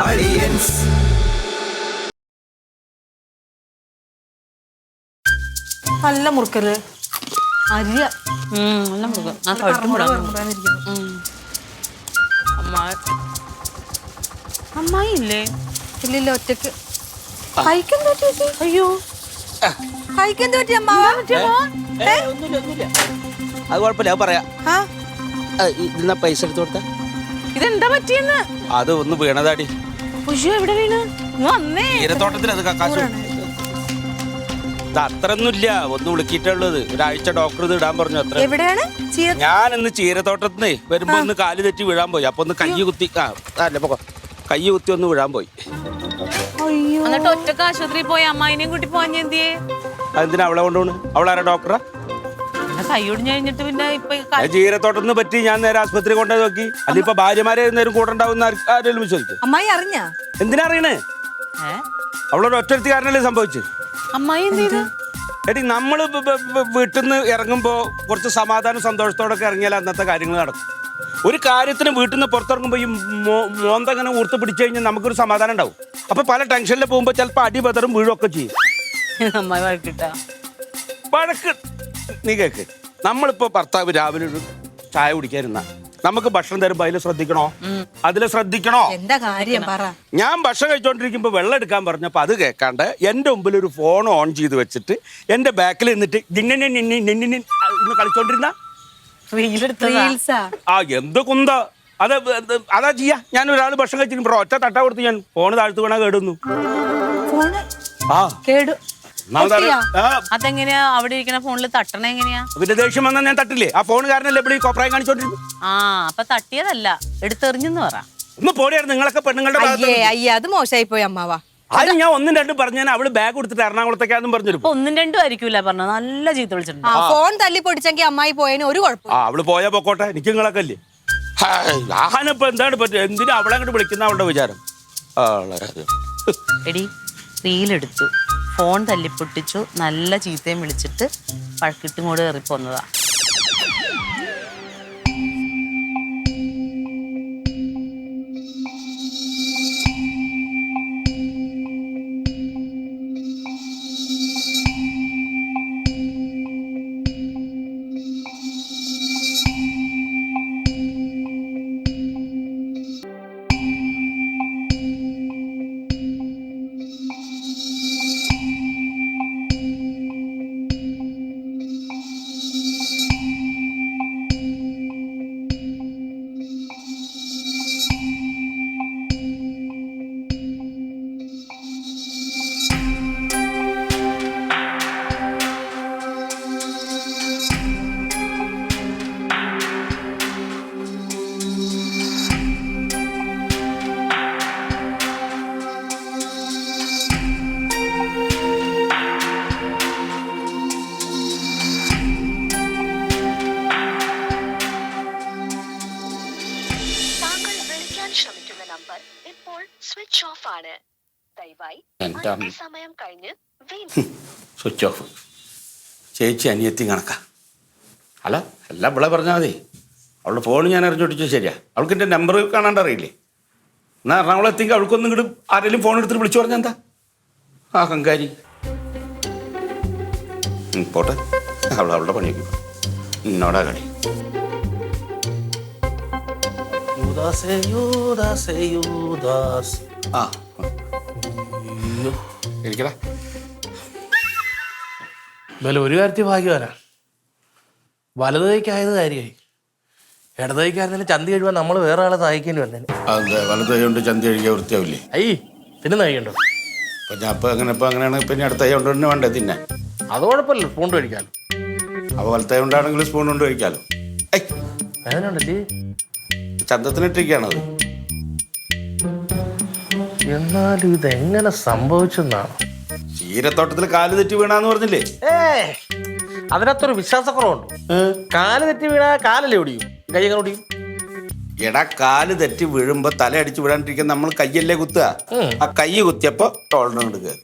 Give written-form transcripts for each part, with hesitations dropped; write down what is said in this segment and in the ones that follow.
Aliens. നല്ല മുറുക്കല് അരിയ നല്ല മുറുക്കം. ആ അമ്മായി ഇല്ലേ? ഇല്ലില്ല ഒറ്റക്ക് കഴിക്കാൻ പറ്റി. അയ്യോ കഴിക്കാൻ പറ്റി അമ്മാവ. ഒന്നുമില്ല അത് കുഴപ്പമില്ല, അത് പറയാം. ഇതിന്നാ പൈസ എടുത്തു കൊടുത്ത ഇതെന്താ പറ്റിയെന്ന്? അത് ഒന്ന് വീണതാടി. അയ്യോ എവിടെ വീണ്? വന്നേ ചീരത്തോട്ടത്തിൽ അത് കാശ് ഇത് അത്രയൊന്നുമില്ല, ഒന്ന് വിളിക്കിട്ടുള്ളത്. ഒരാഴ്ച ഡോക്ടർ ഇത് ഇടാൻ പറഞ്ഞു. അത്ര എവിടെയാണ്? ഞാൻ ഇന്ന് ചീരത്തോട്ടത്തിന്ന് വരുമ്പോ ഒന്ന് കാല് തെറ്റി വീഴാൻ പോയി. അപ്പൊ ഒന്ന് കൈ കുത്തി കൈ കുത്തി ഒന്ന് വീഴാൻ പോയി. എന്നിട്ട് ഒറ്റക്ക് ആശുപത്രിയിൽ പോയി അമ്മായിനെയും കൂട്ടി പോവാൻ എന്തിയേ? അതെന്തിനാ അവളെ കൊണ്ടുപോണ്? അവളാരാ ഡോക്ടറാ? കൈ ഒടിഞ്ഞു കഴിഞ്ഞിട്ട് പിന്നെ ഇപ്പൊ ചീരത്തോട്ടത്തിന് പറ്റി ഞാൻ നേരെ ആശുപത്രി കൊണ്ടുപോയി നോക്കി. അല്ല ഇപ്പൊ ഭാര്യമാരെ നേരം കൂടെ ഉണ്ടാവുന്ന ആരെങ്കിലും വിശ്വസിക്കും? അമ്മായി അറിഞ്ഞ? എന്തിനാ അറിയണേ? അവളൊരു ഒറ്റ കാരണല്ലേ സംഭവിച്ചു. അമ്മായി എന്ത് ചെയ്ത്? എടി നമ്മള് വീട്ടിൽ നിന്ന് ഇറങ്ങുമ്പോ കുറച്ച് സമാധാനം സന്തോഷത്തോടൊക്കെ ഇറങ്ങിയാൽ അന്നത്തെ കാര്യങ്ങൾ നടക്കും. ഒരു കാര്യത്തിന് വീട്ടിൽ നിന്ന് പുറത്തിറങ്ങുമ്പോ ഈ മോന്തങ്ങനെ ഊർത്ത് പിടിച്ചു കഴിഞ്ഞാൽ നമുക്കൊരു സമാധാനം ഉണ്ടാവും. അപ്പൊ പല ടെൻഷനിൽ പോകുമ്പോ ചിലപ്പോ അടി ബദറും വീഴൊക്കെ ചെയ്യും. അമ്മായി വഴക്കിട്ട വഴക്ക് നീ കേക്ക്. നമ്മളിപ്പോ ഭർത്താവ് രാവിലെ ഒരു ചായ കുടിക്കാനിരുന്ന നമുക്ക് ഭക്ഷണം തരുമ്പോ അതിൽ ശ്രദ്ധിക്കണോ? അതിൽ ശ്രദ്ധിക്കണോ? എന്താ കാര്യം പറ. ഞാൻ ഭക്ഷണം കഴിച്ചോണ്ടിരിക്കുമ്പോ വെള്ളം എടുക്കാൻ പറഞ്ഞപ്പോ അത് കേൾക്കാണ്ട് എന്റെ മുമ്പിൽ ഒരു ഫോൺ ഓൺ ചെയ്ത് വെച്ചിട്ട് എന്റെ ബാക്കിൽ നിന്നിട്ട് ഇന്ന് കളിച്ചോണ്ടിരുന്ന എന്ത് കുന്ത അത് അതാ ചെയ്യാ. ഞാൻ ഒരാൾ ഭക്ഷണം കഴിച്ചിരിക്കുമ്പോ ഒറ്റ തട്ട കൊടുത്ത് ഞാൻ ഫോണ് താഴ്ത്തു വീണാ കേടുന്നു. അതെങ്ങനെയാ അവിടെ ഇരിക്കുന്ന ഫോണിൽ തട്ടണ എങ്ങനെയാ? പിന്നെ ദേഷ്യം വന്നാൽ ഞാൻ തട്ടില്ലേ? ആ ഫോൺ കാരണല്ലേ ഇവിടെ ഈ കോപ്രായം കാണിച്ചോണ്ടിരുന്നു. അപ്പൊ തട്ടിയതല്ല, എടുത്തെറിഞ്ഞെന്ന് പറ. ഒന്ന് പോടിയായിരുന്നു നിങ്ങളൊക്കെ പെണ്ണുങ്ങളുടെ. അത് മോശമായി പോയി അമ്മാവാ. അത് ഞാൻ ഒന്നും രണ്ടും പറഞ്ഞു. അവള് ബാഗ് കൊടുത്തിട്ട് എറണാകുളത്തേക്കാന്നും പറഞ്ഞു. ഒന്നും രണ്ടും ആയിരിക്കൂല പറഞ്ഞ, നല്ല ചീത്ത വിളിച്ചിട്ടുണ്ട്. ഫോൺ തല്ലി പൊടിച്ചെങ്കിൽ അമ്മായി പോയതിന് ഒരു കുഴപ്പം. അവള് പോയാ പൊക്കോട്ടെ, എനിക്ക് നിങ്ങളൊക്കെ അല്ലേ. ആഹാനിപ്പോ എന്താണ് പറ്റുക? എന്തിനാ അവളെ അങ്ങോട്ട് വിളിക്കുന്ന അവളുടെ വിചാരം? എടി റീലെടുത്തു, ഫോൺ തല്ലിപ്പൊട്ടിച്ചു, നല്ല ചീത്തയും വിളിച്ചിട്ട് പഴക്കിട്ടും കൂടെ കയറിപ്പോന്നതാ. Switch off. ചേച്ചി അനിയത്തി കണക്കാ. അല്ല എല്ലാം ഇവിടെ പറഞ്ഞാൽ മതി. അവളുടെ ഫോൺ ഞാൻ അറിഞ്ഞോട്ടിച്ചു. ശരിയാ, അവൾക്ക് എൻ്റെ നമ്പർ കാണാണ്ട് അറിയില്ലേ? എന്നാൽ എറണാകുളം എത്തിയെങ്കിൽ അവൾക്കൊന്നും ഇങ്ങോട്ട് ആരെങ്കിലും ഫോൺ എടുത്തിട്ട് വിളിച്ചു പറഞ്ഞാൽ എന്താ? ആ കങ്കാരി പോട്ടെ, അവളുടെ പണിയൊക്കെ എന്നോടാ കളി. എനിക്കടാ എന്നാലും ഒരു കാര്യത്തിൽ ഭാഗ്യവാനാ. വലത് കൈക്കായത് കാര്യമായി. ഇടത് കൈക്കായിരുന്നാലും ചന്തി കഴിയുമ്പോൾ നമ്മൾ വേറെ ആളെ സഹായിക്കേണ്ടി വന്നേനെ. വലത് കൈ കൊണ്ട് ചന്തി കഴിക്കാൻ വൃത്തിയാവില്ലേ? അയ്യ പിന്നെ നയിക്കണ്ടോ? ഞാൻ ഇപ്പം അങ്ങനെയാണ്. പിന്നെ അടുത്ത കൈ കൊണ്ട് തന്നെ വേണ്ടേ തിന്നെ? അത് കുഴപ്പമില്ല, സ്പൂൺ കഴിക്കാലോ. അപ്പോൾ വലത്തെ കൊണ്ടാണെങ്കിലും സ്പൂൺ കൊണ്ട് കഴിക്കാലോ. വേദനയുണ്ടല്ലേ? ചന്തത്തിനിട്ടിരിക്കുകയാണത്. എന്നാലും ഇതെങ്ങനെ സംഭവിച്ചെന്നാണ്. ചീരത്തോട്ടത്തിൽ കാല് തെറ്റി വീണാന്ന് പറഞ്ഞില്ലേ? അതിനകത്തൊരു വിശ്വാസക്കുറവുണ്ട്. കാല് തെറ്റി വീണാ കാലല്ലേ ഒടിയും, കൈ എങ്ങനെ ഒടിയും? എടാ കാല് തെറ്റി വീഴുമ്പോ തല അടിച്ച് വീഴാണ്ടിരിക്കാൻ നമ്മൾ കയ്യല്ലേ കുത്തുക. ആ കൈ കുത്തിയപ്പോ ടോളിന് കൊണ്ട് കയറി.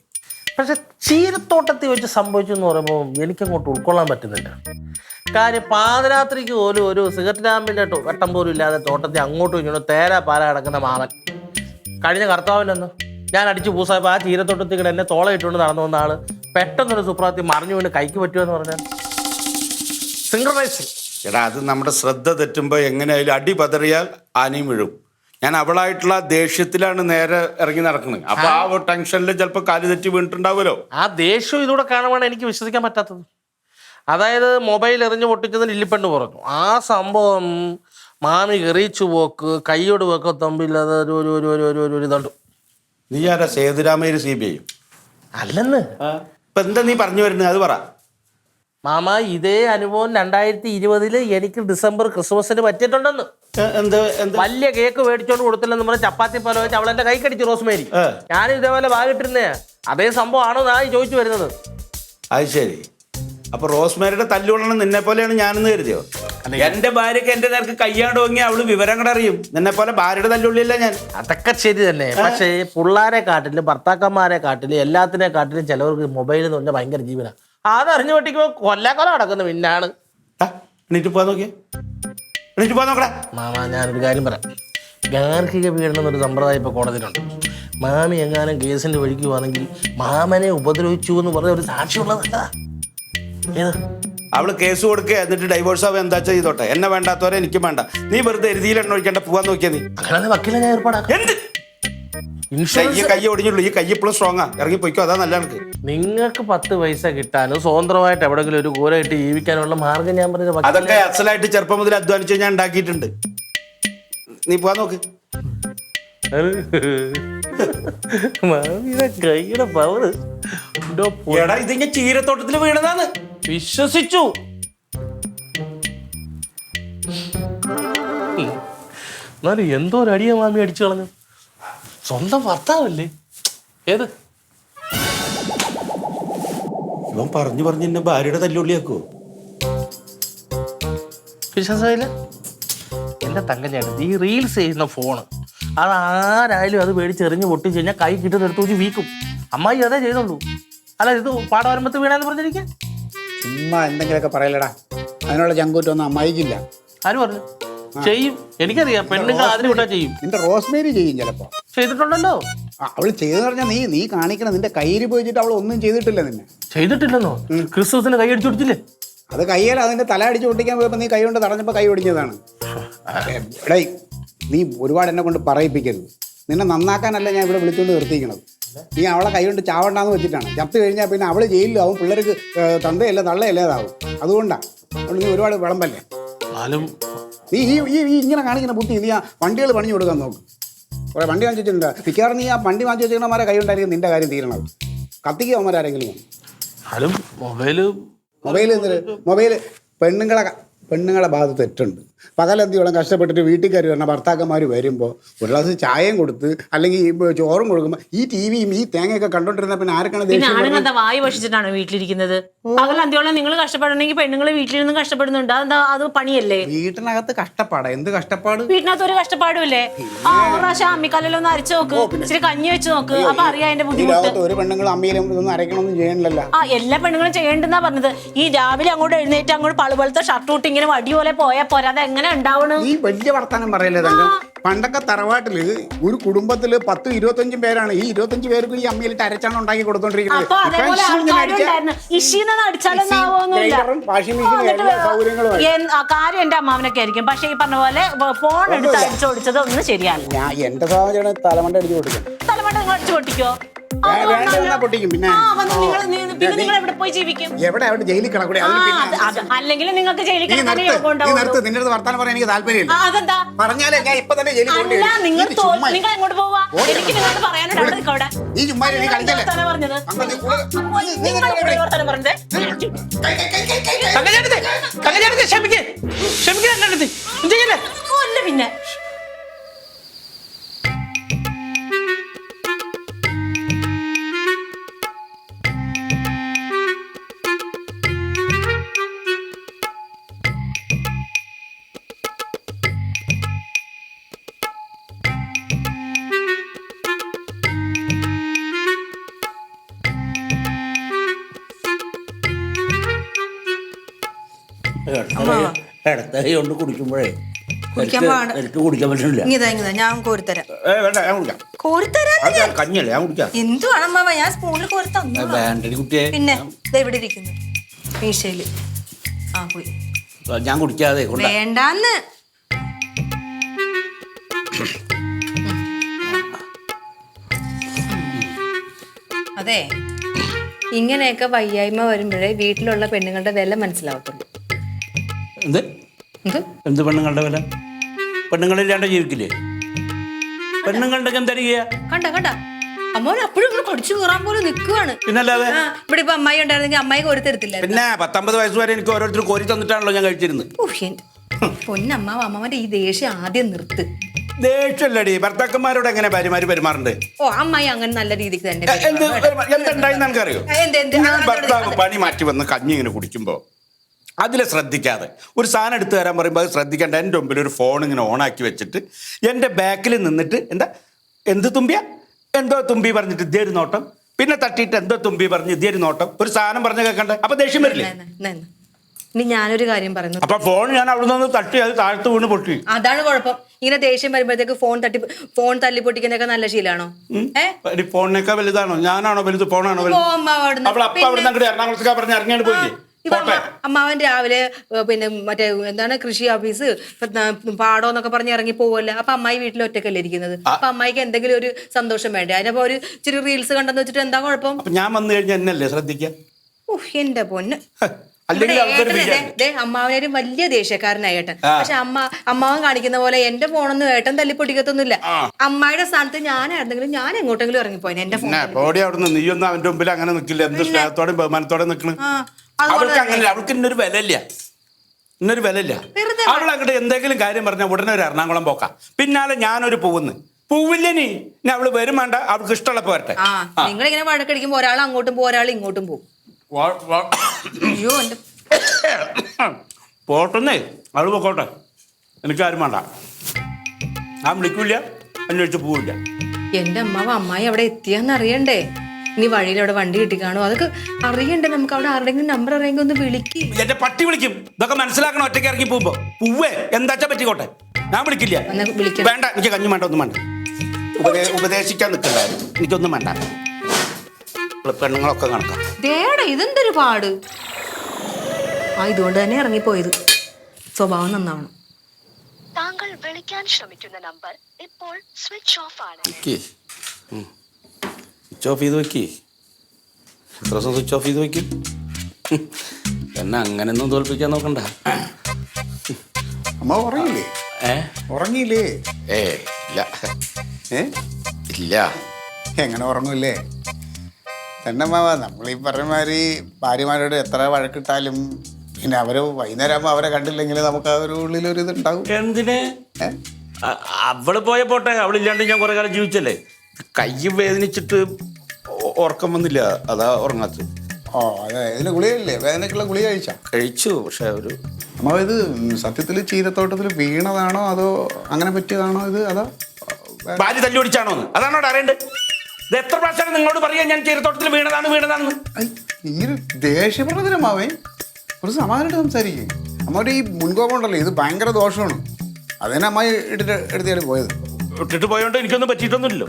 പക്ഷെ ചീരത്തോട്ടത്തിൽ വെച്ച് സംഭവിച്ചെന്ന് പറയുമ്പോൾ എനിക്കങ്ങോട്ട് ഉൾക്കൊള്ളാൻ പറ്റുന്നില്ല. കാര്യം പാതിരാത്രിക്ക് പോലും ഒരു സിഗരറ്റ് ലാമ്പിൻ്റെ വെട്ടം പോലും ഇല്ലാതെ തോട്ടത്തിൽ അങ്ങോട്ടും ഇങ്ങോട്ടും തേരാ പാല കിടക്കുന്ന മാമൻ കഴിഞ്ഞ കർത്താവിനെന്ന് ഞാൻ അടിച്ചു പൂസായപ്പോൾ ആ ചീരത്തോട്ടത്തിൽ എന്നെ തോളയിട്ടുകൊണ്ട് നടന്നു വന്ന ആള് പെട്ടെന്നൊരു സുപ്രാത്തി മറിഞ്ഞു വീണ് കൈക്ക് പറ്റുമെന്ന് പറഞ്ഞാൽ സിംഗ്രണൈസ്. എടാ അത് നമ്മുടെ ശ്രദ്ധ തെറ്റുമ്പോൾ എങ്ങനെയായാലും അടി പതറിയാൽ ആനയും വീഴും. ഞാൻ അവളായിട്ടുള്ള ദേഷ്യത്തിലാണ് നേരെ ഇറങ്ങി നടക്കുന്നത്. അപ്പൊ ആ ടെൻഷനിൽ ചിലപ്പോൾ കാല് തെറ്റി വീണിട്ടുണ്ടാവുമല്ലോ. ആ ദേഷ്യം ഇതൂടെ കാണുവാണ് എനിക്ക് വിശ്വസിക്കാൻ പറ്റാത്തത്. അതായത് മൊബൈൽ എറിഞ്ഞു പൊട്ടിച്ചതിന് ഇല്ലിപ്പെണ്ണ് പറഞ്ഞു. ആ സംഭവം മാമി എറിയിച്ചു പോക്ക് കൈയോട് വെക്ക തമ്പിൽ അത് ഒരു ഇതുണ്ട്. നീ ആരാ സേതുരാമയ്യർ CBI? അല്ലെന്ന് ഇപ്പൊ എന്താ നീ പറഞ്ഞു വരുന്നത് അത് പറ. മാമ ഇതേ അനുഭവം 2020 എനിക്ക് ഡിസംബർ ക്രിസ്മസിന് പറ്റിയിട്ടുണ്ടെന്ന്. എന്താ വലിയ കേക്ക് മേടിച്ചോണ്ട് കൊടുത്തില്ലെന്ന് പറഞ്ഞ ചപ്പാത്തി പോലെ വെച്ച് അവളെന്റെ കൈ കടിച്ചു റോസ്മേരി. ഞാൻ ഇതേപോലെ ഭാഗിട്ടിരുന്നേ അതേ സംഭവം ആണോ എന്നായി ചോദിച്ചു വരുന്നത്. അത് ശരി. അപ്പൊ റോസ്മേരിയുടെ തല്ലുകൊള്ളണം നിന്നെ പോലെയാണ് ഞാനെന്ന് കരുതിയോ? എന്റെ ഭാര്യക്ക് എന്റെ നേർക്ക് കയ്യാണ്ട് വാങ്ങി അവള് വിവരം കൂടെ അറിയും. നിന്നെ പോലെ ഭാര്യയുടെ തല്ലുള്ളിയല്ല ഞാൻ. അതൊക്കെ ശരി തന്നെ. പക്ഷേ പിള്ളാരെ കാട്ടിലും ഭർത്താക്കന്മാരെ കാട്ടിലും എല്ലാത്തിനെ കാട്ടിലും ചിലവർക്ക് മൊബൈൽ എന്ന് പറഞ്ഞാൽ ഭയങ്കര ജീവന. അതറിഞ്ഞു പൊട്ടിക്കുമ്പോ കൊല്ലാക്കൊല നടക്കുന്നു. പിന്നാണ് എണീറ്റ് പോവാൻ നോക്കിയേ. എണീറ്റ് പോവാൻ നോക്കടാ. മാമ ഞാനൊരു കാര്യം പറയാം. ഗാർഹിക പീഡനം എന്നൊരു സമ്പ്രദായം ഇപ്പൊ കോടതിയിലുണ്ട്. മാമി എങ്ങാനും കേസിന്റെ വഴിക്ക് പോവാണെങ്കിൽ മാമനെ ഉപദ്രവിച്ചു എന്ന് പറഞ്ഞ ഒരു സാക്ഷിയുള്ളതല്ല. അവള് കേസ് കൊടുക്കുക എന്നിട്ട് ഡൈവോഴ്സ് ആവുക എന്താ ചെയ്തോട്ടെ. എന്നെ വേണ്ടാത്തവരെ എനിക്കും വേണ്ട. നീ വെറുതെ എഴുതിയിലെണ്ണ ഒഴിക്കേണ്ട പോവാൻ നോക്കിയാ നീ. അങ്ങനെ വക്കീലെ ഞാൻ ഏർപ്പാടാക്കാം. ഈ കൈ ഒടിഞ്ഞുള്ളൂ. ഈ കൈ ഇപ്പോഴും സ്ട്രോങ്ങാ. ഇറങ്ങി പോയിക്കോ. അതാ നല്ല എനിക്ക്. നിങ്ങൾക്ക് 10 പൈസ കിട്ടാനും സ്വതന്ത്രമായിട്ട് എവിടെങ്കിലും ഒരു കൂര ഇട്ട് ജീവിക്കാനുള്ള മാർഗം ഞാൻ പറഞ്ഞത് അതൊക്കെ അസലായിട്ട് ചെറുപ്പം മുതൽ അധ്വാനിച്ച് ഞാൻ ഉണ്ടാക്കിയിട്ടുണ്ട്. നീ പോവാൻ നോക്ക്. കൈയുടെ പവറ് എടാ ഇത് ഞാൻ ചീരത്തോട്ടത്തിൽ വീണതാണ്. വിശ്വസിച്ചു. എന്നാലും എന്തോ ഒരു അടിയ മാമി അടിച്ചു കളഞ്ഞു. സ്വന്തം ഭർത്താവല്ലേ. ഏത് ഇവൻ പറഞ്ഞു എന്നെ ഭാര്യയുടെ തല്ലുള്ളിയാക്കുവോ? വിശ്വാസമില്ല. എന്റെ തങ്കഞ്ഞാണ് ഈ റീൽസ് ചെയ്യുന്ന ഫോണ്. അത് ആരായാലും അത് മേടിച്ചെറിഞ്ഞ് പൊട്ടിച്ച് കഴിഞ്ഞാൽ കൈ കിട്ടുന്ന എടുത്ത് വെച്ച് വീക്കും. അമ്മായി അതേ ചെയ്തുള്ളൂ. അല്ല ഇത് പാടവരമ്പത്ത് വീണാന്ന് പറഞ്ഞിരിക്കാൻ ചുമ്മാ എന്തെങ്കിലുമൊക്കെ പറയലടാ. അതിനുള്ള ചങ്കൂറ്റൊന്നും അമ്മായിക്കില്ല. ആര് പറഞ്ഞു? ചെയ്യും. എനിക്കറിയാം. പെണ്ണുങ്ങൾ അതിന് വിട്ടാ ചെയ്യും. നിന്റെ റോസ്മേരി ചെയ്യും ചിലപ്പോ. ചെയ്തിട്ടുണ്ടല്ലോ. അവള് ചെയ്തെന്ന് പറഞ്ഞാൽ നീ കാണിക്കണം. നിന്റെ കയ്യിൽ പോയിട്ട് അവൾ ഒന്നും ചെയ്തിട്ടില്ല നിന്നെ. ചെയ്തിട്ടില്ലെന്നോ? ക്രിസ്തുസിന് കൈ അടിച്ചു കൊടുത്തില്ലേ? അത് കയ്യാൽ അതിന്റെ തല അടിച്ച് പൊട്ടിക്കാൻ പോയപ്പോ നീ കൈ കൊണ്ട് തടഞ്ഞപ്പോ കൈ ഒടിഞ്ഞതാണ്. എടേ നീ ഒരുപാട് എന്നെ കൊണ്ട് പറയിപ്പിക്കരുത്. നിന്നെ നന്നാക്കാനല്ല ഞാൻ ഇവിടെ വിളിച്ചുകൊണ്ട് നിർത്തിക്കണത്. നീ അവളെ കൈ കൊണ്ട് ചാവണ്ടാന്ന് വെച്ചിട്ടാണ്. ചത്ത് കഴിഞ്ഞാൽ പിന്നെ അവള് ജയിലിലാവും. പിള്ളേർക്ക് തന്തയല്ല തള്ളയല്ലേതാവും. അതുകൊണ്ടാണ്. അതുകൊണ്ട് നീ ഒരുപാട് വിളമ്പല്ലേ. നീ ഈ ഇങ്ങനെ കാണിക്കുന്ന ബുദ്ധി നീ ആ വണ്ടികൾ പണിഞ്ഞു കൊടുക്കാൻ നോക്കും. കുറേ വണ്ടി വാങ്ങിച്ചു വെച്ചിട്ടുണ്ട്. മിക്കവാറും നീ ആ വണ്ടി വാങ്ങിച്ചു വെച്ചിരുന്നമാരെ കൈ കൊണ്ടായിരിക്കും നിന്റെ കാര്യം തീരണത്. കത്തിക്ക് അവന്മാരാരെങ്കിലും മൊബൈല് പെണ്ണുങ്ങളെ ഭാഗത്ത് തെറ്റുണ്ട്. പകലന്തിയോളം കഷ്ടപ്പെട്ടിട്ട് വീട്ടിൽ കയറി വരണ ഭർത്താക്കന്മാർ വരുമ്പോൾ ഒരു ഗ്ലാസ് ചായയും കൊടുത്ത് അല്ലെങ്കിൽ ചോറും കൊടുക്കുമ്പോൾ ഈ ടിവിയും ഈ തേങ്ങയൊക്കെ കണ്ടോണ്ടിരുന്ന പിന്നെ ആർക്കാണ് വായി ഭക്ഷിച്ചിട്ടാണ് വീട്ടിലിരിക്കുന്നത്? പകലന്തിയോളം നിങ്ങൾ കഷ്ടപ്പെടണമെങ്കിൽ പെണ്ണുങ്ങൾ വീട്ടിലിരുന്ന് കഷ്ടപ്പെടുന്നുണ്ട്. അതെന്താ? അത് പണിയല്ലേ? വീട്ടിനകത്ത് കഷ്ടപ്പാടാ. എന്ത് കഷ്ടപ്പാട്? വീട്ടിനകത്ത് ഒരു കഷ്ടപ്പാടും ഇല്ലേ? ആ പ്രാവശ്യം അമ്മിക്കല്ലൊന്ന് അരച്ചു നോക്ക്, ഇച്ചിരി കഞ്ഞി വെച്ച് നോക്ക്. അപ്പൊ അറിയാം അതിന്റെ ബുദ്ധിമുട്ട്. ഒരു പെണ്ണുങ്ങളും അമ്മയിലും ഇതൊന്നും അരയ്ക്കണമെന്നും ചെയ്യണില്ലല്ലോ. ആ എല്ലാ പെണ്ണുങ്ങളും ചെയ്യേണ്ടെന്നാ പറഞ്ഞത്. ഈ രാവിലെ അങ്ങോട്ട് എഴുന്നേറ്റ് അങ്ങോട്ട് പളുപോലത്തെ ഷർട്ട് ഇട്ട് ഇങ്ങനെ വടി പോലെ പോയാൽ പോരാ. അത് എങ്ങനെ ഉണ്ടാവണം? ഈ വലിയ വർത്താനം പറയല്ലേ തന്നെ. പണ്ടൊക്കെ തറവാട്ടില് ഒരു കുടുംബത്തില് 10-25 പേരാണ്. ഈ 25 പേർക്ക് ഈ അമ്മയിലിട്ട് അരച്ചാണ് ഉണ്ടാക്കി കൊടുത്തോണ്ടിരിക്കുന്നത്. കാര്യം എന്റെ അമ്മാവനൊക്കെ ആയിരിക്കും. പക്ഷെ ഈ പറഞ്ഞ പോലെ ഫോൺ എടുത്ത് അടിച്ചു കൊടുത്തത് ഒന്നും ശരിയല്ല. ഞാൻ എന്റെ സാഹചര്യം തലമണ്ട അടിച്ചു കൊടുക്കും. തലമണ്ട നിങ്ങൾ അടിച്ചു പൊട്ടിക്കോ? പൊട്ടിക്കും. പിന്നെ നിങ്ങൾ എവിടെ പോയി ജീവിക്കും? എവിടെ അവിടെ ജയിലിൽ കിടക്കൂടെ? അല്ലെങ്കിൽ നിങ്ങൾക്ക് ജയിലിൽ കിടക്കാൻ നിന്റെ അടുത്ത് വർത്താനം പറയാൻ എനിക്ക് താല്പര്യമില്ല. അതെന്താ പറഞ്ഞാലേ ഞാൻ ഇപ്പൊ തന്നെ ജയിലിൽ നിങ്ങൾ എങ്ങോട്ട് പോവാ? എനിക്ക് നിങ്ങളോട് പറയാനുണ്ട്. അവിടെ നിൽക്കവിടെ. നീ ചുമ്മാ നീ കളിക്കല്ലേ പറഞ്ഞത് പിന്നെ ഇടത്ത കൈ കൊണ്ട് കുടിക്കുമ്പോഴേ കുടിക്കാൻ എനിക്ക് കുടിക്കാൻ പറ്റില്ല. ഞാൻ കോരിത്തരാം. കോരിത്തരാ അത് ഞാൻ കഞ്ഞിയല്ലേ ഞാൻ കുടിക്കാം. എന്തുവാണ് അമ്മാവ ഞാൻ സ്പൂണിൽ കോരി തന്നു വേണ്ടടി കുട്ടിയെ. പിന്നെ ദേ ഇവിടെ ഇരിക്കുന്നു മീശയില്. ആ പോയി. ഞാൻ കുടിക്കാതെ കൊണ്ടാ. വേണ്ടാന്ന്. അതെ, ഇങ്ങനെയൊക്കെ വയ്യായ്മ വരുമ്പോഴേ വീട്ടിലുള്ള പെണ്ണുങ്ങളുടെ വില മനസ്സിലാവത്തുള്ളൂ. എന്ത് എന്ത് എന്ത് പെണ്ണുങ്ങളുടെ വില? പെണ്ണുങ്ങളില്ലാണ്ട് ജീവിക്കില്ലേ? പെണ്ണുങ്ങളുടെ എന്താ ചെയ്യാ? കണ്ട അമ്മോൻ അപ്പോഴും ഇവിടെ കൊടിച്ചു കയറാൻ പോലും നിൽക്കുവാണ്. പിന്നല്ലാതെ ഇവിടെ ഇപ്പൊ അമ്മായി ഉണ്ടായിരുന്നെങ്കിൽ അമ്മായി കോരി തരത്തില്ല. പിന്നെ 19 വയസ്സ് വരെ എനിക്ക് ഓരോരുത്തർ കോരി തന്നിട്ടാണല്ലോ ഞാൻ കഴിച്ചിരുന്നത്. പൊന്നമ്മാവ് അമ്മമാന്റെ ഈ ദേഷ്യം ആദ്യം നിർത്ത്. ദേഷ്യല്ലടി, ഭർത്താക്കന്മാരോട് എങ്ങനെ ഭാര്യമാര് പെരുമാറുണ്ട്? ഓ അമ്മായി അങ്ങനെ നല്ല രീതിക്ക് തന്നെ എന്തുണ്ടായി എനിക്കറിയോ? ഞാൻ ഭർത്താവ് പണി മാറ്റി വന്ന് കഞ്ഞി ഇങ്ങനെ കുടിക്കുമ്പോ അതിൽ ശ്രദ്ധിക്കാതെ ഒരു സാധനം എടുത്തു തരാൻ പറയുമ്പോൾ അത് ശ്രദ്ധിക്കേണ്ട. എൻ്റെ മുമ്പിൽ ഒരു ഫോൺ ഇങ്ങനെ ഓണാക്കി വെച്ചിട്ട് എൻ്റെ ബാക്കിൽ നിന്നിട്ട് എന്ത് തുമ്പിയ എന്തോ തുമ്പി പറഞ്ഞിട്ട് ഇതേ ഒരു നോട്ടം, പിന്നെ തട്ടിയിട്ട് എന്തോ തുമ്പി പറഞ്ഞ് ഇതേ ഒരു നോട്ടം, ഒരു സാധനം പറഞ്ഞ് കേൾക്കണ്ടേ? അപ്പൊ ദേഷ്യം വരില്ലേ? ഇനി ഞാനൊരു കാര്യം പറയുന്നു. അപ്പൊ ഫോൺ ഞാൻ അവിടെ നിന്ന് തട്ടി അത് താഴ്ത്ത് വീണ് പൊട്ടി. അതാണ് കുഴപ്പം. ഇങ്ങനെ ദേഷ്യം വരുമ്പോഴത്തേക്ക് ഫോൺ തല്ലി പൊട്ടിക്കുന്നതൊക്കെ നല്ല ശീലാണോ? ഫോണിനേക്കാൾ വലുതാണോ? ഞാനാണോ വലുത്? ഫോണാണോ വലുത്? അപ്പോൾ അപ്പൊ അവിടെ നിന്ന് എറണാകുളത്തേക്കാ പറഞ്ഞ് ഇറങ്ങിയാണ് പോയില്ലേ? അമ്മാവൻ രാവിലെ പിന്നെ മറ്റേ എന്താണ് കൃഷി ഓഫീസ് പാടോ എന്നൊക്കെ പറഞ്ഞ് ഇറങ്ങി പോവല്ലേ. അപ്പൊ അമ്മായി വീട്ടിൽ ഒറ്റക്കല്ലേ ഇരിക്കുന്നത്. അപ്പൊ അമ്മായിക്ക് എന്തെങ്കിലും ഒരു സന്തോഷം വേണ്ടേ? അതിനപ്പോ ഒരു ഇച്ചിരി റീൽസ് കണ്ടെന്ന് വെച്ചിട്ട് എന്താ കുഴപ്പം? ഞാൻ വന്നു കഴിഞ്ഞാൽ എന്നല്ലേ ശ്രദ്ധിക്കാം? എന്റെ പൊന്ന്, അമ്മാവനേരും വലിയ ദേഷ്യക്കാരനായി ഏട്ടൻ. പക്ഷെ അമ്മാവൻ കാണിക്കുന്ന പോലെ എന്റെ ഫോണൊന്നും ഏട്ടൻ തല്ലിപ്പൊട്ടിക്കത്തൊന്നുമില്ല. അമ്മായിയുടെ സ്ഥാനത്ത് ഞാനായിരുന്നെങ്കിലും ഞാൻ എങ്ങോട്ടെങ്കിലും ഇറങ്ങിപ്പോയി. എന്റെ ഫോൺ നീയൊന്നും അവന്റെ മുമ്പിൽ അങ്ങനെ നിൽക്കില്ല. എന്ത് സ്നേഹത്തോടെ ബഹുമാനത്തോടെ നിൽക്കണം. അവൾക്ക് അങ്ങനെ, അവൾക്ക് ഇന്നൊരു വിലയില്ല. അവൾ അങ്ങോട്ട് എന്തെങ്കിലും കാര്യം പറഞ്ഞാൽ ഉടനെ ഒരു എറണാകുളം പോക്കാം. പിന്നാലെ ഞാനൊരു പൂവില്ലേ നീ അവള് വരും വേണ്ട, അവൾക്ക് ഇഷ്ടമുള്ളപ്പോ വരട്ടെ. നിങ്ങളിങ്ങനെ വഴക്കടിക്കുമ്പോ ഒരാൾ അങ്ങോട്ടും പോകും, ഒരാൾ ഇങ്ങോട്ടും പോകും. അയ്യോ എന്റെ പോട്ടെന്നേ, അവള് പൊക്കോട്ടെ, എനിക്കാരും വേണ്ട. ഞാൻ വിളിക്കൂല, അന്വേഷിച്ച് പോവില്ല. എന്റെ അമ്മായി അവിടെ എത്തിയാന്ന് അറിയണ്ടേ? ഇനി വഴിയിൽ അവിടെ വണ്ടി കിട്ടിക്കാണോ അതൊക്കെ അറിയണ്ടേ? നമുക്ക് അവിടെ ആരുടെങ്കിലും നമ്പർ അറിയെങ്കിൽ ഒന്ന് വിളിക്ക്. എന്റെ പട്ടി വിളിക്കും, ഇതൊക്കെ മനസ്സിലാക്കണം. ഒറ്റയ്ക്ക് ഇറങ്ങി പോകുമ്പോ പൂവേ എന്താച്ചാ പറ്റിക്കോട്ടെ, ഞാൻ വിളിക്കില്ല. വേണ്ട, എനിക്ക് കഞ്ഞി വേണ്ട, ഒന്നും വേണ്ട. ഉപദേശിക്കാൻ നിൽക്കണ്ടായിരുന്നു, എനിക്കൊന്നും വേണ്ട. പെണ്ണുങ്ങളൊക്കെ കണക്കാം. ഇതെന്തൊരു പാട്. ഇതുകൊണ്ട് തന്നെ ഇറങ്ങിപ്പോയത്. സ്വഭാവം നന്നാവണം. താങ്കൾ വിളിക്കാൻ ശ്രമിക്കുന്ന നമ്പർ ഇപ്പോൾ സ്വിച്ച് ഓഫ് ആണ്. സ്വിച്ച് ഓഫ് ചെയ്ത് വെക്കി. എത്ര ദിവസം സ്വിച്ച് ഓഫ് ചെയ്ത് വെക്കും? എന്നെ അങ്ങനെയൊന്നും തോൽപ്പിക്കാൻ നോക്കണ്ട. അമ്മ ഉറങ്ങിയില്ലേ? ഉറങ്ങിയില്ലേ? ഇല്ല. ഇല്ല. എങ്ങനെ ഉറങ്ങൂല്ലേ? തെന്നമ്മാവ, നമ്മളീ പറഞ്ഞമാതിരി ഭാര്യമാരോട് എത്ര വഴക്കിട്ടാലും പിന്നെ അവര് വൈകുന്നേരം ആകുമ്പോൾ അവരെ കണ്ടില്ലെങ്കിൽ നമുക്ക് ആ ഒരു ഉള്ളിലൊരു ഇതുണ്ടാവും. എന്തിന്? അവള് പോയ പോട്ടെ, അവളില്ലാണ്ട് ഞാൻ കുറെ കാലം ജീവിച്ചല്ലേ. കൈ വേദനിച്ചിട്ട് ഉറക്കം വന്നില്ല, അതാ ഉറങ്ങാത്തത്. അതെ, ഇതിന് ഗുളികയില്ലേ? വേദനക്കുള്ള ഗുളിക കഴിച്ചു. പക്ഷെ ഒരു അമ്മ, ഇത് സത്യത്തിൽ ചീരത്തോട്ടത്തിൽ വീണതാണോ അതോ അങ്ങനെ പറ്റിയതാണോ ഇത്? അതോ ഭാര്യ തല്ലി ഓടിച്ചാണോ? അതാണോ അറിയേണ്ടത്? ഇത് എത്ര പ്രാവശ്യം നിങ്ങളോട് പറയാ ഞാൻ ചീരത്തോട്ടത്തിൽ വീണതാണെന്ന്? ഇങ്ങനെ ദേഷ്യപ്പെടുന്നതിനമ്മാവേ ഒരു സമാധാനമായിട്ട് സംസാരിക്കും. അമ്മയുടെ ഈ മുൻകോപം ഉണ്ടല്ലോ, ഇത് ഭയങ്കര ദോഷമാണ്. അതിനെ അമ്മായി എടുത്തിയാണ് പോയത്. ഇട്ടിട്ട് പോയോണ്ട് എനിക്കൊന്നും പറ്റിയിട്ടൊന്നുമില്ലല്ലോ.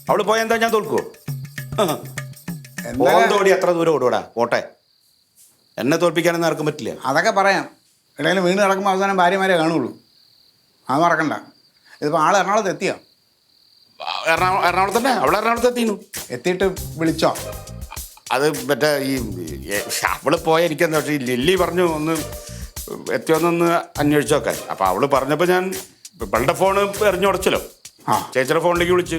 അവള് പോയാൽ എന്താ ഞാൻ തോൽക്കുവോ? ഓടി എത്ര ദൂരം ഓടൂടാ, പോട്ടെ. എന്നെ തോൽപ്പിക്കാനൊന്നും ആർക്കും പറ്റില്ല. അതൊക്കെ പറയാം. ഇടയിൽ വീണ് കിടക്കുമ്പോൾ അവസാനം ഭാര്യമാരെ കാണുള്ളൂ. അത് മറക്കണ്ട. ഇതിപ്പോൾ ആൾ എറണാകുളത്ത് എത്തിയോ? എറണാകുളത്ത് തന്നെ. അവളെ എറണാകുളത്ത് എത്തിയിരുന്നു. എത്തിയിട്ട് വിളിച്ചോ? അത് മറ്റേ അവള് പോയ എനിക്കെന്താ, പക്ഷേ ലില്ലി പറഞ്ഞു ഒന്ന് എത്തിയോന്നൊന്ന് അന്വേഷിച്ച് നോക്കാൻ. അപ്പോൾ അവള് പറഞ്ഞപ്പോൾ ഞാൻ ഇവളുടെ ഫോൺ എറിഞ്ഞുടച്ചല്ലോ. ചേച്ചിയുടെ ഫോണിലേക്ക് വിളിച്ച്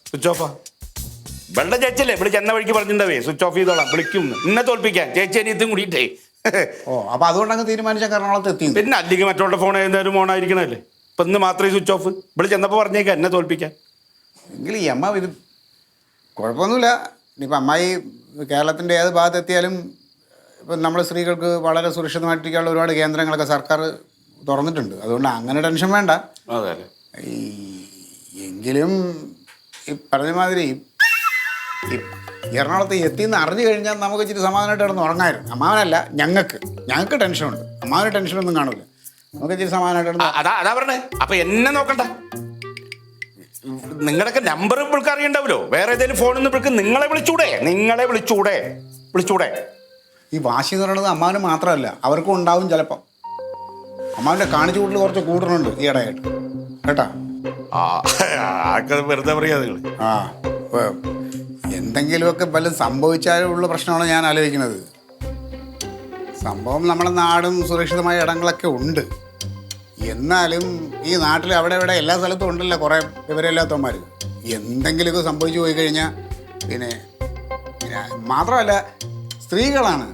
സ്വിച്ച് ഓഫാ. ഇവളുടെ ചേച്ചിയല്ലേ, ഇവിടെ ചെന്ന വഴിക്ക് പറഞ്ഞിട്ടുണ്ടാവേ സ്വിച്ച് ഓഫ് ചെയ്തോളാം, വിളിക്കും എന്നെ തോൽപ്പിക്കാൻ, ചേച്ചി അനിയത്തും കൂടിയിട്ടേ. അപ്പോൾ അതുകൊണ്ടങ്ങ് തീരുമാനിച്ചാൽ എറണാകുളത്ത് എത്തി. പിന്നെ അല്ലെങ്കിൽ മറ്റുള്ള ഫോൺ ഏതായാലും ഓണായിരിക്കണല്ലേ. ഇപ്പം ഇന്ന് മാത്രമേ സ്വിച്ച് ഓഫ്. ഇവിടെ ചെന്നപ്പോൾ പറഞ്ഞേക്കാം എന്നെ തോൽപ്പിക്കാൻ. എങ്കിലും ഈ അമ്മ ഇത് കുഴപ്പമൊന്നുമില്ല. ഇനിയിപ്പോൾ അമ്മായി കേരളത്തിൻ്റെ ഏത് ഭാഗത്തെത്തിയാലും ഇപ്പം നമ്മൾ സ്ത്രീകൾക്ക് വളരെ സുരക്ഷിതമായിട്ടിരിക്കാനുള്ള ഒരുപാട് കേന്ദ്രങ്ങളൊക്കെ സർക്കാർ തുറന്നിട്ടുണ്ട്. അതുകൊണ്ട് അങ്ങനെ ടെൻഷൻ വേണ്ട. അതെ. എങ്കിലും ഈ പറഞ്ഞ മാതിരി ഈ എറണാകുളത്ത് എത്തിയെന്ന് അറിഞ്ഞു കഴിഞ്ഞാൽ നമുക്ക് ഇച്ചിരി സമാധാനമായിട്ട് കിടന്ന് ഉറങ്ങായിരുന്നു. അമ്മാവനല്ല, ഞങ്ങൾക്ക് ടെൻഷനുണ്ട്. അമ്മാവന് ടെൻഷനൊന്നും കാണില്ല. നമുക്ക് ഇച്ചിരി സമാധാനമായിട്ട് അതാ പറഞ്ഞേ. അപ്പം എന്നെ നോക്കണ്ട, നിങ്ങളുടെയൊക്കെ നമ്പർ ഇവൾക്ക് അറിയണ്ടാവല്ലോ. വേറെ ഏതെങ്കിലും ഫോണിൽ നിന്ന് ഇവൾക്ക് നിങ്ങളെ വിളിച്ചൂടെ? ഈ വാശി എന്ന് പറയുന്നത് അമ്മാവന് മാത്രമല്ല, അവർക്കും ഉണ്ടാവും ചിലപ്പോൾ. അമ്മാവൻ്റെ കാണിച്ചു കൂട്ടൽ കുറച്ച് കൂടുന്നുണ്ട് ഈ ഇടയായിട്ട് കേട്ടാ. ആക്കെ വെറുതെ പറയാ നിങ്ങൾ. ആ ഇപ്പോൾ എന്തെങ്കിലുമൊക്കെ വല്ലതും സംഭവിച്ചാലുള്ള പ്രശ്നമാണ് ഞാൻ ആലോചിക്കുന്നത്. സംഭവം നമ്മുടെ നാടും സുരക്ഷിതമായ ഇടങ്ങളൊക്കെ ഉണ്ട്. എന്നാലും ഈ നാട്ടിൽ അവിടെ ഇവിടെ എല്ലാ സ്ഥലത്തും ഉണ്ടല്ലോ കുറേ വിവരമില്ലാത്തവന്മാർ. എന്തെങ്കിലുമൊക്കെ സംഭവിച്ചു പോയി കഴിഞ്ഞാൽ പിന്നെ മാത്രമല്ല സ്ത്രീകളാണ്,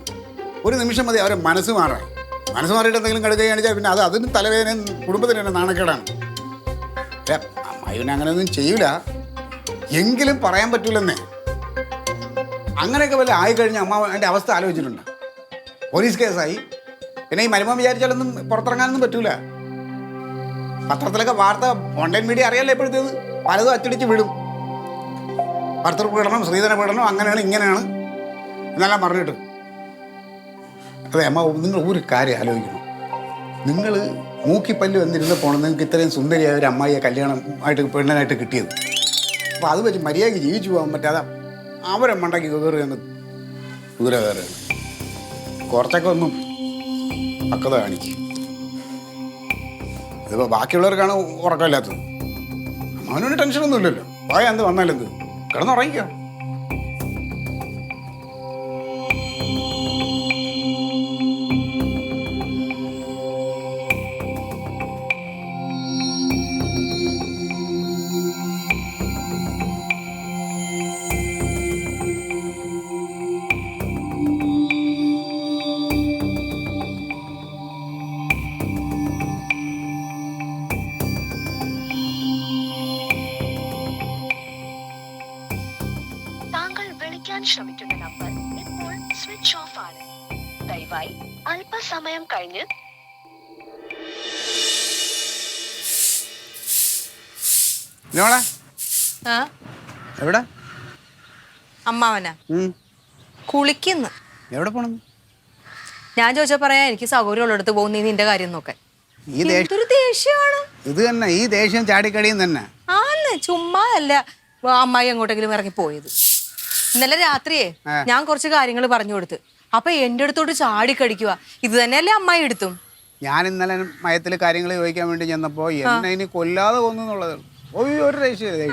ഒരു നിമിഷം മതി അവരെ മനസ്സ് മാറിയിട്ട് എന്തെങ്കിലും കടുകை കാണിച്ചാൽ പിന്നെ അതിന് തലവേദന, കുടുംബത്തിന് തന്നെ നാണക്കേടാണ്. അമ്മായി പിന്നെ അങ്ങനെയൊന്നും ചെയ്യൂല, എങ്കിലും പറയാൻ പറ്റൂലെന്നേ. അങ്ങനെയൊക്കെ വല്ല ആയിക്കഴിഞ്ഞാൽ അമ്മ എൻ്റെ അവസ്ഥ ആലോചിച്ചിട്ടുണ്ട്. പോലീസ് കേസായി, പിന്നെ ഈ മരുമ വിചാരിച്ചാലൊന്നും പുറത്തിറങ്ങാനൊന്നും പറ്റൂല. പത്രത്തിലൊക്കെ വാർത്ത, ഓൺലൈൻ മീഡിയ അറിയാലോ ഇപ്പോഴത്തേത്, പലതും അച്ചടിച്ച് വിടും. ഭർത്തൃ പീഡനം, സ്ത്രീധന പീഡനം, അങ്ങനെയാണ് ഇങ്ങനെയാണ് എന്നെല്ലാം പറഞ്ഞിട്ട്. അതെ അമ്മ, നിങ്ങൾ ഒരു കാര്യം ആലോചിക്കണം. നിങ്ങൾ മൂക്കിപ്പല്ല് വന്നിരുന്ന പോണം നിങ്ങൾക്ക് ഇത്രയും സുന്ദരിയായ ഒരു അമ്മായിയെ കല്യാണം ആയിട്ട് പെണ്ണനായിട്ട് കിട്ടിയത്. അപ്പോൾ അത് വെച്ച് മര്യാദയ്ക്ക് ജീവിച്ചു പോകാൻ പറ്റാതെ അവരെ മണ്ടയ്ക്ക് കയറി അങ്ങ് കുതിര കയറുക. കുറച്ചൊക്കെ ഒന്നും പക്വത കാണിക്കും. ഇതിപ്പോൾ ബാക്കിയുള്ളവർക്കാണ് ഉറക്കമില്ലാത്തത്. അമ്മാവനൊരു ടെൻഷനൊന്നും ഇല്ലല്ലോ. പോയാൽ എന്ത് വന്നാലെന്ത്, കിടന്നുറങ്ങിക്കോ. താങ്കൾ വിളിക്കാൻ ശ്രമിക്കുന്ന നമ്പർ ഇപ്പോൾ സ്വിച്ച് ഓഫ് ആണ്. ദയവായി അല്പസമയം കഴിഞ്ഞ് ഇല്ലോളെ ആ എവിടെ? അമ്മാവനാ കുളിക്കുന്നു. എവിടെ പോണം? ഞാൻ ചോദിച്ചാൽ പറയാ എനിക്ക് സൗകര്യമുള്ളിടത്ത് പോകുന്ന നിന്റെ കാര്യം നോക്കാൻ. ഈ ദേഷ്യം എന്തൊരു ദേഷ്യമാണ് ഇത് തന്നെ, ഈ ദേഷ്യം ചാടിക്കടിയും തന്നെ. ആന്ന് ചുമ്മാ അല്ല അമ്മായി എങ്ങോട്ടെങ്കിലും ഇറങ്ങി പോയത്. ഇന്നലെ രാത്രിയെ ഞാൻ കുറച്ച് കാര്യങ്ങൾ പറഞ്ഞു കൊടുത്ത്, അപ്പൊ എന്റെ അടുത്തോട്ട് ചാടിക്കടിക്കുക. ഇത് തന്നെയല്ലേ അമ്മായി എടുത്തും. ഞാൻ ഇന്നലെ മയത്തിൽ കാര്യങ്ങൾ ചോദിക്കാൻ വേണ്ടി ചെന്നപ്പോ എന്നെ ഇനി കൊല്ലാതെ കൊന്നുള്ളത് ഒരു രക്ഷയില്ല.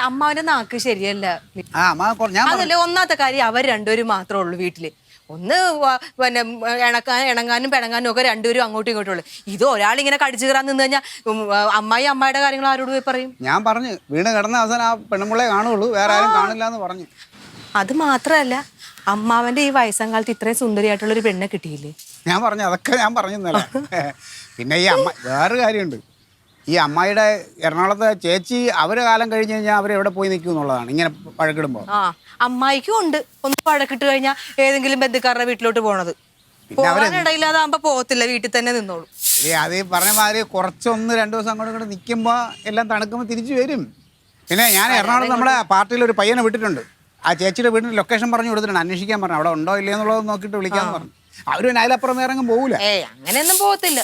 അമ്മാവന്റെ നാക്ക് ശരിയല്ല. ആ അമ്മ ഞാൻ അതല്ലേ ഒന്നാമത്തെ കാര്യം, അവർ രണ്ടുപേരും മാത്രമേ ഉള്ളൂ വീട്ടില്. ഒന്ന് പിന്നെ ഇണങ്ങാനും പിണങ്ങാനും ഒക്കെ രണ്ടുപേരും അങ്ങോട്ടും ഇങ്ങോട്ടും ഉള്ളു. ഇത് ഒരാളിങ്ങനെ കടിച്ചു കയറാൻ നിന്ന് കഴിഞ്ഞാൽ അമ്മായിയുടെ കാര്യങ്ങൾ ആരോട് പോയി പറയും? ഞാൻ പറഞ്ഞു വീണ് കിടന്ന അവസാനം ആ പെണ്ണുമ്പിളെ കാണുള്ളൂ, വേറെ ആരും കാണില്ല എന്ന് പറഞ്ഞു. അത് മാത്രല്ല, അമ്മാവന്റെ ഈ വയസ്സാം കാലത്ത് ഇത്രയും സുന്ദരിയായിട്ടുള്ള ഒരു പെണ്ണെ കിട്ടിയില്ലേ? ഞാൻ പറഞ്ഞു, അതൊക്കെ ഞാൻ പറഞ്ഞിരുന്നല്ലേ. പിന്നെ ഈ വേറൊരു കാര്യമുണ്ട്. ഈ അമ്മായിയുടെ എറണാകുളത്തെ ചേച്ചി അവരെ കാലം കഴിഞ്ഞ് കഴിഞ്ഞാൽ അവരെവിടെ പോയി നിൽക്കും എന്നുള്ളതാണ് ഇങ്ങനെ പഴക്കിടുമ്പോൾ. അമ്മായിക്കും ഉണ്ട് ഒന്ന് പഴക്കിട്ട് കഴിഞ്ഞാൽ ഏതെങ്കിലും ബന്ധുക്കാരുടെ വീട്ടിലോട്ട് പോണത്. പോകാനിടയില്ലാതാകുമ്പോ പോകത്തില്ല, വീട്ടിൽ തന്നെ നിന്നോളൂ. അത് ഈ പറഞ്ഞ മാതിരി കുറച്ചൊന്ന് 2 ദിവസം അങ്ങോട്ടും ഇങ്ങോട്ട് നിൽക്കുമ്പോൾ എല്ലാം തണുക്കുമ്പോൾ തിരിച്ചു വരും. പിന്നെ ഞാൻ എറണാകുളത്ത് നമ്മുടെ പാർട്ടിയിൽ ഒരു പയ്യനെ വിട്ടിട്ടുണ്ട്. ആ ചേച്ചിയുടെ വീടിന് ലൊക്കേഷൻ പറഞ്ഞു കൊടുത്തിട്ടുണ്ട്, അന്വേഷിക്കാൻ പറഞ്ഞു. അവിടെ ഉണ്ടോ ഇല്ലയോ എന്നുള്ളത് നോക്കിയിട്ട് വിളിക്കാമെന്ന് പറഞ്ഞു. അവർ പിന്നെ അതിലപ്പുറം നേരം പോകൂല. അങ്ങനെയൊന്നും പോകത്തില്ല.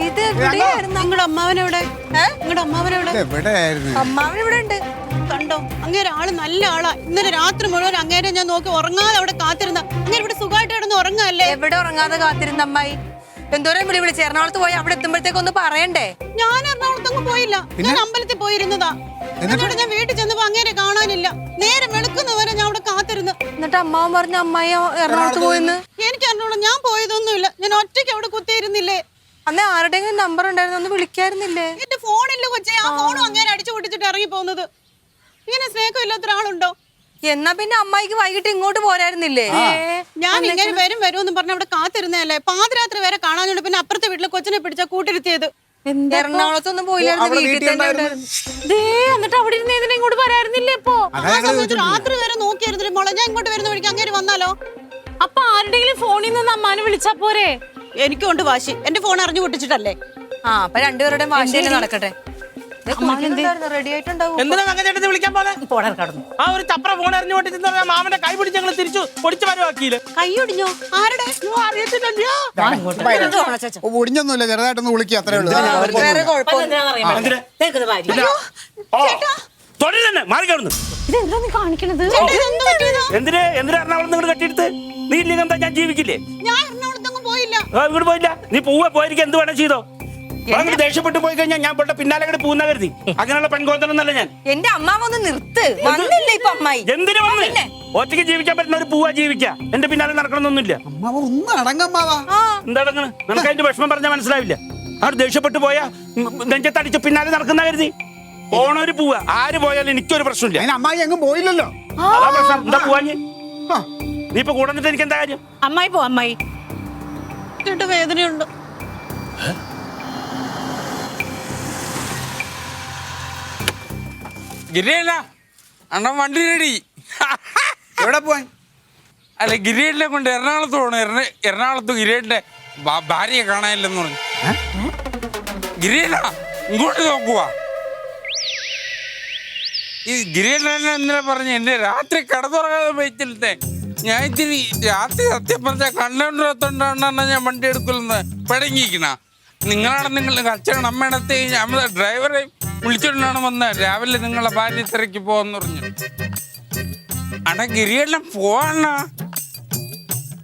ഇത് എവിടെയായിരുന്നു? നിങ്ങളുടെ അമ്മാവനെവിടെ? നിങ്ങളുടെ അമ്മാവനെവിടെ? അമ്മാവൻ ഇവിടെ ഉണ്ട്. കണ്ടോ, അങ്ങേരെ ആള് നല്ല ആളാ. ഇന്നലെ രാത്രി മുഴുവൻ അങ്ങേരെ ഞാൻ നോക്കി ഉറങ്ങാതെ അവിടെ കാത്തിരുന്ന. അങ്ങേരെ ഇവിടെ സുഖമായിട്ട് കിടന്ന് ഉറങ്ങാല്ലേ? എവിടെ ഉറങ്ങാതെ കാത്തിരുന്ന അമ്മായി? എന്തോരം വിളിച്ച് എറണാകുളത്ത് പോയി അവിടെ എത്തുമ്പോഴത്തേക്ക് ഒന്ന് പറയണ്ടേ? ഞാൻ എറണാകുളത്തൊന്നും പോയില്ല, ഞാൻ അമ്പലത്തിൽ പോയിരുന്നതാ. എന്നിട്ട് ഞാൻ വീട്ടിൽ ചെന്നപ്പോ അങ്ങേരെ കാണാനില്ല. നേരെ വെളുക്കുന്നവരെ ഞാൻ അവിടെ കാത്തിരുന്നു. എന്നിട്ട് അമ്മാവൻ പറഞ്ഞു അമ്മായി എറണാകുളത്ത് പോയെന്ന്. എനിക്ക് അറിഞ്ഞോളൂ, ഞാൻ പോയതൊന്നുമില്ല. ഞാൻ ഒറ്റയ്ക്ക് അവിടെ കുത്തിയിരുന്നില്ലേ. അന്ന് ആരുടെയെങ്കിലും നമ്പർ ഉണ്ടായിരുന്നു, ഒന്ന് വിളിക്കായിരുന്നില്ലേ? എന്റെ ഫോണില്ല കൊച്ചേ, ആ ഫോണും അങ്ങേരെ അടിച്ചു പൊട്ടിച്ചിട്ട് ഇറങ്ങി പോകുന്നത്. ഇങ്ങനെ സ്നേഹം ഇല്ലാത്ത ഒരാളുണ്ടോ? എന്നാ പിന്നെ അമ്മായിക്ക് വൈകിട്ട് ഇങ്ങോട്ട് പോരായിരുന്നില്ലേ? ഞാൻ ഇങ്ങനെ വരും എന്ന് പറഞ്ഞ അവിടെ കാത്തിരുന്നല്ലേ. പാതിരാത്രി വരെ കാണാനുണ്ട്. പിന്നെ അപ്പുറത്തെ വീട്ടിലെ കൊച്ചിനെ പിടിച്ചാ കൂട്ടിരുത്തിയത്. എറണാകുളത്തൊന്നും പോയില്ലായിരുന്നു, വീട്ടിൽ തന്നെ ഉണ്ടായിരുന്നു. എന്നിട്ട് അവിടെ ഇരുന്ന് ഇങ്ങോട്ട് വരായിരുന്നില്ലേ? ഇപ്പൊ രാത്രി വരെ നോക്കിയായിരുന്നില്ലേ മോളെ? ഞാൻ ഇങ്ങോട്ട് വരുന്ന വഴിക്ക് അങ്ങേര് വന്നാലോ? അപ്പൊ ആരുടെങ്കിലും ഫോണിൽ നിന്ന് അമ്മാനെ വിളിച്ചാ പോരെ? എനിക്കും ഉണ്ട് വാശി. എന്റെ ഫോൺ അറിഞ്ഞു പൊട്ടിച്ചിട്ടല്ലേ? ആ അപ്പൊ രണ്ടുപേരുടെയും വാശിയല്ലേ നടക്കട്ടെ. റെഡി ആയിട്ടുണ്ടാവും. എന്തിനാ മകൻ വിളിക്കാൻ പോലെ ആ ഒരു ചപ്ര ഫോൺ എറിഞ്ഞു പൊട്ടിച്ചെന്ന് പറഞ്ഞാൽ മാമന്റെ കൈ പിടിച്ച് ഞങ്ങൾ തിരിച്ചു പൊടിച്ചു മരമാക്കിയില്ല. കൈ ഒടിഞ്ഞോ? ആരുടെ? അറിയത്തില്ലല്ലോ. ഒടിഞ്ഞൊന്നുമില്ല, ചെറുതായിട്ടൊന്ന് വിളിക്കുക, അത്രേ ഉള്ളൂ. വേറെ കുഴപ്പമൊന്നും തൊഴിൽ മാറിക്കാവുന്നു. ഇതെന്താ നീ കാണിക്കണത്? എന്തിനാ എറണാകുളം നിങ്ങൾ കെട്ടിയെടുത്ത്? നീ ഇല്ലെങ്കിൽ എന്താ ഞാൻ ജീവിക്കില്ലേ? ഞാൻ എറണാകുളത്തൊന്നും പോയില്ല. ഇങ്ങോട്ട് പോയില്ല. നീ പോയിരിക്കും എന്ത് വേണം ചെയ്തോ. അങ്ങനെ ദേഷ്യപ്പെട്ട് പോയി കഴിഞ്ഞാൽ ഞാൻ പെട്ട പിന്നാലെ കൂടെ പൂന്ന കരുതി. അങ്ങനെയുള്ള പെൺകോന്തനൊന്നല്ല ഞാൻ. എന്റെ അമ്മാവ ഒന്ന് നിർത്ത്. വന്നില്ല ഇപ്പൊ അമ്മായി. എന്തിനു വന്ന്? ഒറ്റയ്ക്ക് ജീവിക്കാൻ പറ്റുന്ന ഒരു പൂവാ ജീവിക്കാം. എന്റെ പിന്നാലെ നടക്കണമെന്നൊന്നുമില്ല. അമ്മാവ ഒന്ന് അടങ്ങമ്മാവാ. എന്താ അടങ്ങണ്? നിനക്ക് അതിന്റെ വിഷമം പറഞ്ഞാൽ മനസ്സിലാവില്ല. അവിടെ ദേഷ്യപ്പെട്ട് പോയാ നെഞ്ചത്തടിച്ച് പിന്നാലെ നടക്കുന്ന കരുതി. പോണൊരു പൂവാ. ആര് പോയാലും എനിക്കൊരു പ്രശ്നമില്ല. അതിന് അമ്മായി എങ്ങും പോയില്ലല്ലോ. അതാ പ്രശ്നം. എന്താ പോവാഞ്ഞ്? നീ ഇപ്പൊ കൂടെ നിന്നിട്ട് എനിക്ക് എന്താ കാര്യം? അമ്മായി പോ. അമ്മായി കേട്ട് വേദനയുണ്ട്. ഗിരിയല്ല അണ്ണൻ വണ്ടി റെഡി. എവിടെ പോവാൻ? അല്ല ഗിരിയേട്ടനെ കൊണ്ട് എറണാകുളത്ത് പോകണം. എറണാകുളത്ത് ഗിരിയേട്ടന്റെ ഭാര്യയെ കാണാനില്ലെന്ന് പറഞ്ഞു. ഗിരിയല്ല ഇങ്ങോട്ട് നോക്കുക. ഈ ഗിരിയേട്ടനെ ഇന്നലെ പറഞ്ഞു എന്നെ രാത്രി കടന്നുറങ്ങാതെ വെച്ചിട്ടേ ഞാൻ ഇത്തിരി രാത്രി സത്യം പറഞ്ഞാൽ കണ്ടോണ്ടിടത്തോണ്ടാണ് ഞാൻ വണ്ടി എടുക്കുമെന്ന് പഴങ്ങിയിരിക്കണ. നിങ്ങളാണ് നിങ്ങളുടെ അച്ഛനും അമ്മയിടത്തെയും നമ്മുടെ ഡ്രൈവറെ വിളിച്ചോണ്ടാണ് വന്നത്. രാവിലെ നിങ്ങളെ ഭാര്യ തിരക്കി പോവാന്ന് പറഞ്ഞു. അട ഗിരിയെല്ലാം പോവാണ.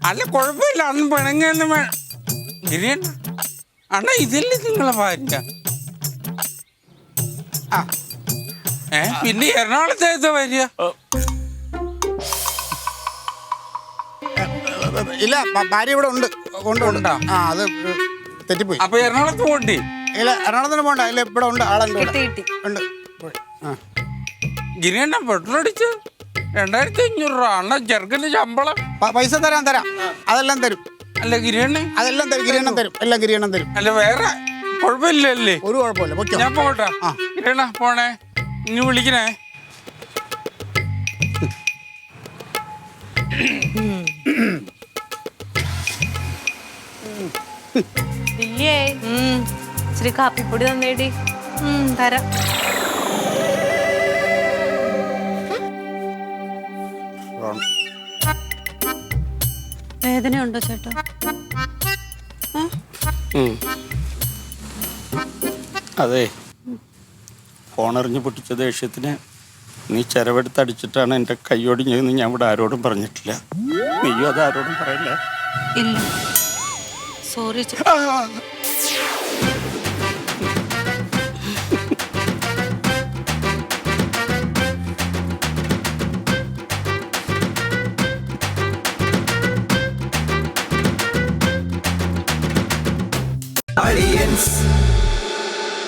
അല്ല കുഴപ്പമില്ല, അന്ന് പിണങ്ങൊന്നും വേണം. ഗിരിയണ്ണ അണ്ണ ഇതല്ലേ നിങ്ങളെ ഭാര്യ? പിന്നെ എറണാകുളത്തേക്ക് വരിക? ഇല്ല, ഭാര്യ ഇവിടെ ഉണ്ട്. കൊണ്ടുണ്ടോ? ആ, അത് തെറ്റിപ്പോയി. അപ്പൊ എറണാകുളത്ത് പോകണ്ടേ? ഇല്ല, എറണാകുളത്തിന് പോണ്ട. ഇല്ല, ഇവിടെ ഉണ്ട്. ആളുണ്ട്. ഉണ്ട്. ഗിരിയണ്ണ പെട്രോൾ അടിച്ച് 2500 രൂപ. അണ്ണ ചെറുക്കന്റെ ശമ്പളം. പൈസ തരാം. അതെല്ലാം തരും. അല്ല ഗിരിയണ്ണ അതെല്ലാം തരും. ഗിരിയണ്ണം തരും. എല്ലാം ഗിരിയണ്ണം തരും. അല്ല വേറെ കുഴപ്പമില്ലല്ലേ? ഒരു കുഴപ്പമില്ല. പൊയ്ക്കോ. ഞാൻ പോകട്ടെ. ഗിരിയണ്ണ പോണേ. ഇനി വിളിക്കണേ. ഇച്ചിരി കാപ്പിപ്പൊടി തന്നേടി. തരാം. വേദനയുണ്ടോ ചേട്ടാ? അതെ, ഫോണെറിഞ്ഞ് പൊട്ടിച്ച ദേഷ്യത്തിന് നീ ചെരവെടുത്തടിച്ചിട്ടാണ് എൻ്റെ കൈയൊടിഞ്ഞതെന്ന് ഞാൻ ഇവിടെ ആരോടും പറഞ്ഞിട്ടില്ല. നീയും അത് ആരോടും പറയില്ല. ഇല്ല, സോറി.